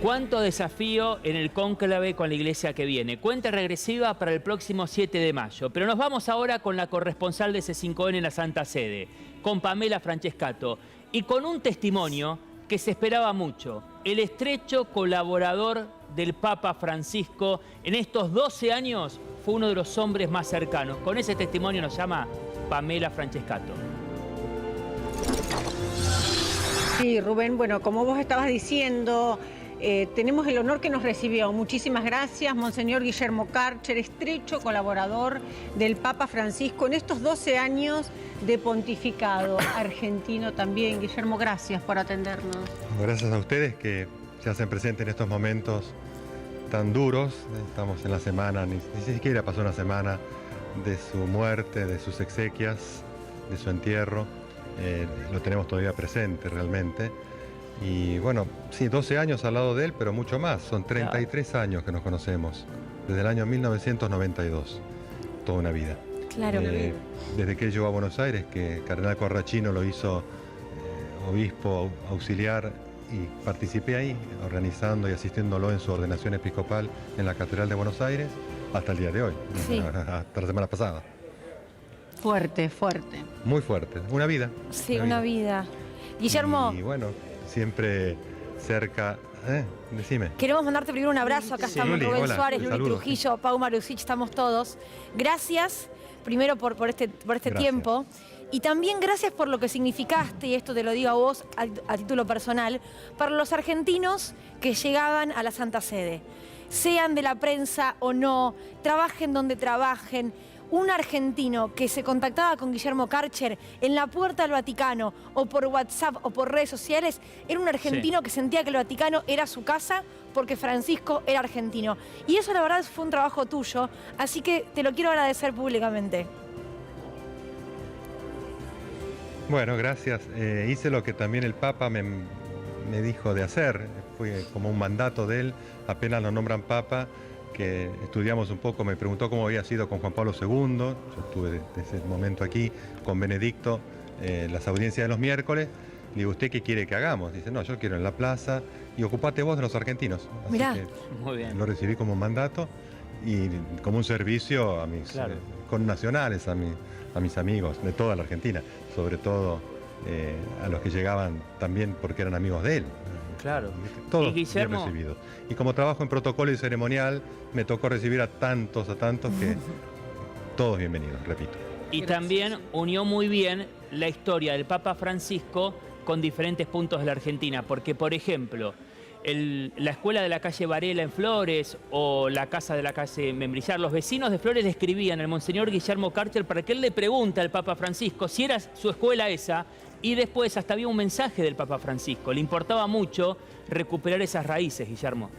¿Cuánto desafío en el cónclave con la iglesia que viene? Cuenta regresiva para el próximo 7 de mayo. Pero nos vamos ahora con la corresponsal de C5N en la Santa Sede, con Pamela Francescato, y con un testimonio que se esperaba mucho. El estrecho colaborador del Papa Francisco en estos 12 años fue uno de los hombres más cercanos. Con ese testimonio nos llama Pamela Francescato. Sí, Rubén, bueno, como vos estabas diciendo, tenemos el honor que nos recibió. Muchísimas gracias, Monseñor Guillermo Karcher, estrecho colaborador del Papa Francisco en estos 12 años de pontificado argentino también. Guillermo, gracias por atendernos. Gracias a ustedes que se hacen presentes en estos momentos tan duros. Estamos en la semana, ni siquiera pasó una semana de su muerte, de sus exequias, de su entierro. Lo tenemos todavía presente realmente. Y bueno, sí, 12 años al lado de él, pero mucho más. Son 33 años que nos conocemos, desde el año 1992, toda una vida. Claro. Desde que él llegó a Buenos Aires, que Cardenal Corrachino lo hizo obispo auxiliar, y participé ahí, organizando y asistiéndolo en su ordenación episcopal en la Catedral de Buenos Aires, hasta el día de hoy, sí. Hasta la semana pasada. Fuerte, fuerte. Muy fuerte, una vida. Sí, una vida. Guillermo. Y bueno, siempre cerca. Decime. Queremos mandarte primero un abrazo. Acá estamos Luli, Rubén hola, Suárez, Luli saludos. Trujillo, Pau Marusich, estamos todos. Gracias, primero por este tiempo. Y también gracias por lo que significaste, y esto te lo digo a vos a título personal, para los argentinos que llegaban a la Santa Sede. Sean de la prensa o no, trabajen donde trabajen. Un argentino que se contactaba con Guillermo Karcher en la puerta del Vaticano o por WhatsApp o por redes sociales, era un argentino que sentía que el Vaticano era su casa porque Francisco era argentino. Y eso la verdad fue un trabajo tuyo, así que te lo quiero agradecer públicamente. Bueno, gracias. Hice lo que también el Papa me dijo de hacer. Fue como un mandato de él, apenas lo nombran Papa, que estudiamos un poco, me preguntó cómo había sido con Juan Pablo II, yo estuve desde ese momento aquí, con Benedicto, las audiencias de los miércoles. Le digo, ¿usted qué quiere que hagamos? Dice, no, yo quiero en la plaza y ocupate vos de los argentinos. Así Mirá. que Muy bien. lo recibí como un mandato y como un servicio a mis connacionales, a mis amigos de toda la Argentina, sobre todo a los que llegaban también porque eran amigos de él. Claro. Todos Y Guillermo, bien recibidos. Y como trabajo en protocolo y ceremonial, me tocó recibir a tantos que todos bienvenidos, repito. y también unió muy bien la historia del Papa Francisco con diferentes puntos de la Argentina, porque por ejemplo, la escuela de la calle Varela en Flores o la casa de la calle Membrillar, los vecinos de Flores le escribían al Monseñor Guillermo Karcher para que él le pregunte al Papa Francisco si era su escuela esa, y después hasta había un mensaje del Papa Francisco. Le importaba mucho recuperar esas raíces, Guillermo.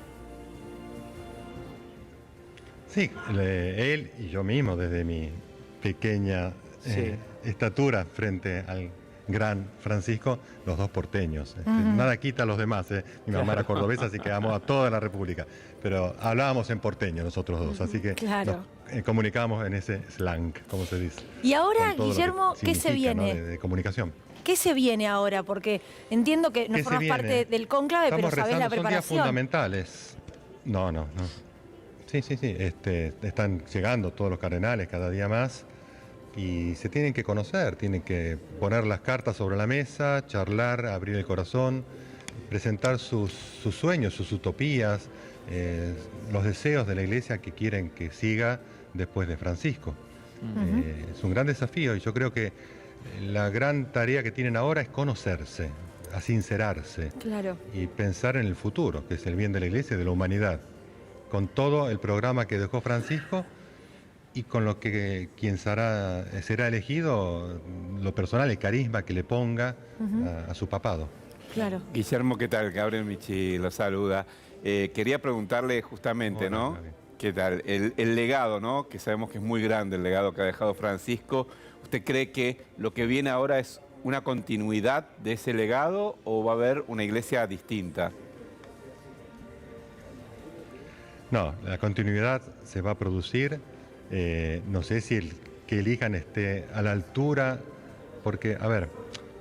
Sí, él y yo mismo, desde mi pequeña estatura frente al gran Francisco, los dos porteños. Nada quita a los demás. Mi mamá era cordobesa, así que amo a toda la República. Pero hablábamos en porteño nosotros dos, así que nos comunicábamos en ese slang, como se dice. Y ahora, Guillermo, ¿qué se viene? ¿No? de comunicación. ¿Qué se viene ahora? Porque entiendo que no formas parte del cónclave, pero sabés la preparación. Son días fundamentales. No. Sí. Están llegando todos los cardenales cada día más y se tienen que conocer, tienen que poner las cartas sobre la mesa, charlar, abrir el corazón, presentar sus sueños, sus utopías, los deseos de la Iglesia que quieren que siga después de Francisco. Es un gran desafío y yo creo que la gran tarea que tienen ahora es conocerse, a sincerarse y pensar en el futuro, que es el bien de la Iglesia y de la humanidad, con todo el programa que dejó Francisco y con lo que quien será elegido, lo personal, el carisma que le ponga a su papado. Claro. Guillermo, ¿qué tal? Gabriel Michi lo saluda. Quería preguntarle justamente, Hola, ¿no? Gabriel. ¿Qué tal? El legado, ¿no? Que sabemos que es muy grande el legado que ha dejado Francisco. ¿Usted cree que lo que viene ahora es una continuidad de ese legado o va a haber una iglesia distinta? No, la continuidad se va a producir. No sé si el que elijan esté a la altura, porque, a ver,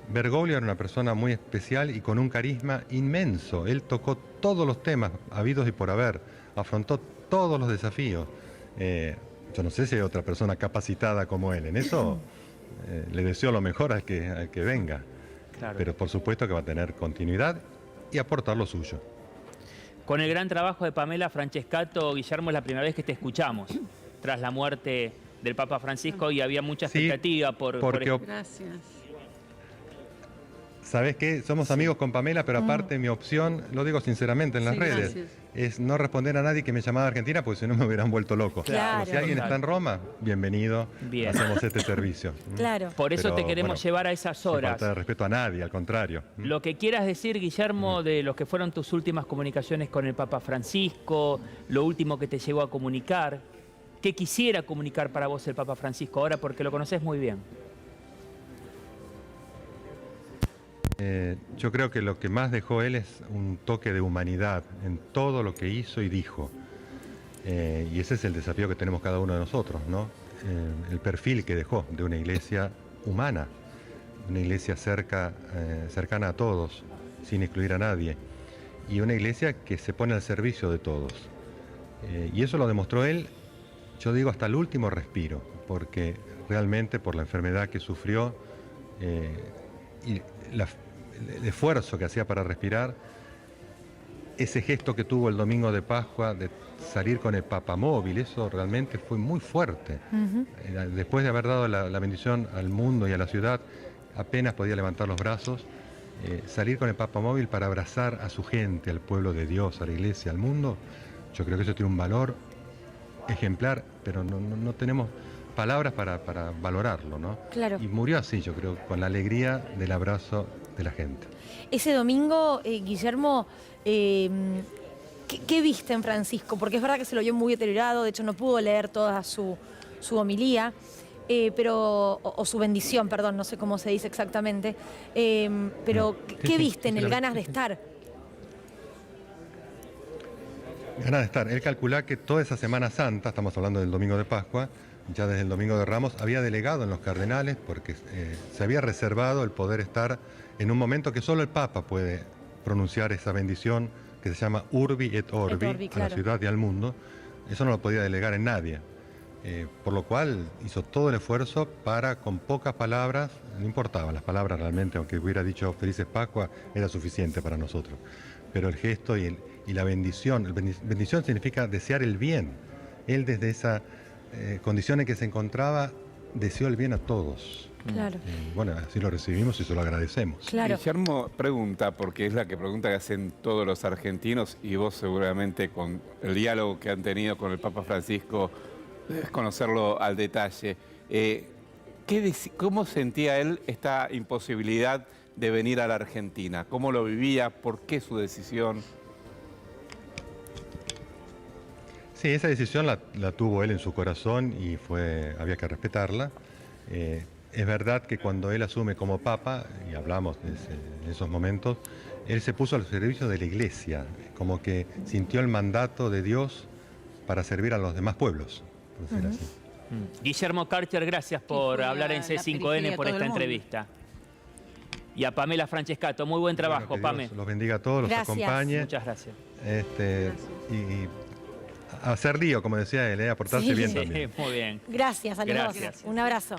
Bergoglio era una persona muy especial y con un carisma inmenso. Él tocó todos los temas habidos y por haber, afrontó todos los desafíos. Yo no sé si hay otra persona capacitada como él. En eso le deseo lo mejor al que venga. Claro. Pero por supuesto que va a tener continuidad y aportar lo suyo. Con el gran trabajo de Pamela Francescato, Guillermo, es la primera vez que te escuchamos tras la muerte del Papa Francisco y había mucha expectativa porque Gracias. ¿sabés qué? Somos amigos con Pamela, pero aparte mi opción, lo digo sinceramente en las redes, gracias. es no responder a nadie que me llamaba a Argentina, porque si no me hubieran vuelto loco. Claro. Pero si alguien está en Roma, bienvenido, Bien. hacemos este servicio. Claro. Por eso Pero, te queremos bueno, llevar a esas Sin horas. falta de respeto a nadie, al contrario. Lo que quieras decir, Guillermo, de lo que fueron tus últimas comunicaciones con el Papa Francisco, lo último que te llegó a comunicar, ¿qué quisiera comunicar para vos el Papa Francisco ahora? Porque lo conoces muy bien. Yo creo que lo que más dejó él es un toque de humanidad en todo lo que hizo y dijo. Y ese es el desafío que tenemos cada uno de nosotros, ¿no? El perfil que dejó de una iglesia humana, una iglesia cercana a todos, sin excluir a nadie, y una iglesia que se pone al servicio de todos. Y eso lo demostró él, yo digo, hasta el último respiro, porque realmente por la enfermedad que sufrió y el esfuerzo que hacía para respirar, ese gesto que tuvo el domingo de Pascua de salir con el papamóvil, eso realmente fue muy fuerte. Después de haber dado la bendición al mundo y a la ciudad, apenas podía levantar los brazos, salir con el papamóvil para abrazar a su gente, al pueblo de Dios, a la iglesia, al mundo, yo creo que eso tiene un valor ejemplar, pero no tenemos palabras para valorarlo, ¿no? Claro. Y murió así, yo creo, con la alegría del abrazo de la gente. Ese domingo, Guillermo, ¿qué viste en Francisco? Porque es verdad que se lo vio muy deteriorado, de hecho no pudo leer toda su homilía, o su bendición, perdón, no sé cómo se dice exactamente, pero ¿qué viste en el ganas de estar? Ganas de estar. Él calculaba que toda esa Semana Santa, estamos hablando del domingo de Pascua, ya desde el domingo de Ramos, había delegado en los cardenales porque se había reservado el poder estar en un momento que solo el Papa puede pronunciar esa bendición que se llama Urbi et Orbi, a claro. la ciudad y al mundo. Eso no lo podía delegar en nadie. Por lo cual hizo todo el esfuerzo para, con pocas palabras, no importaban las palabras realmente, aunque hubiera dicho Felices Pascua, era suficiente para nosotros. Pero el gesto y la bendición, bendición significa desear el bien. Él desde esa condición en que se encontraba, deseó el bien a todos. Claro. Bueno, así lo recibimos y se lo agradecemos. Claro. Guillermo pregunta, porque es la pregunta que hacen todos los argentinos y vos seguramente con el diálogo que han tenido con el Papa Francisco, debes conocerlo al detalle. ¿Cómo sentía él esta imposibilidad de venir a la Argentina? ¿Cómo lo vivía? ¿Por qué su decisión? Sí, esa decisión la tuvo él en su corazón y había que respetarla. Es verdad que cuando él asume como Papa, y hablamos en esos momentos, él se puso al servicio de la Iglesia, como que sintió el mandato de Dios para servir a los demás pueblos, por decir así. Guillermo Karcher, gracias por fue hablar en la periferia C5N de por todo esta el mundo. entrevista. Y a Pamela Francescato, muy buen trabajo, Bueno, que Pame. Dios los bendiga a todos, los Gracias. acompañe. Muchas gracias. Y hacer lío, como decía él, aportarse Sí. bien Sí, también. muy bien. Gracias a los dos. Gracias. Un abrazo.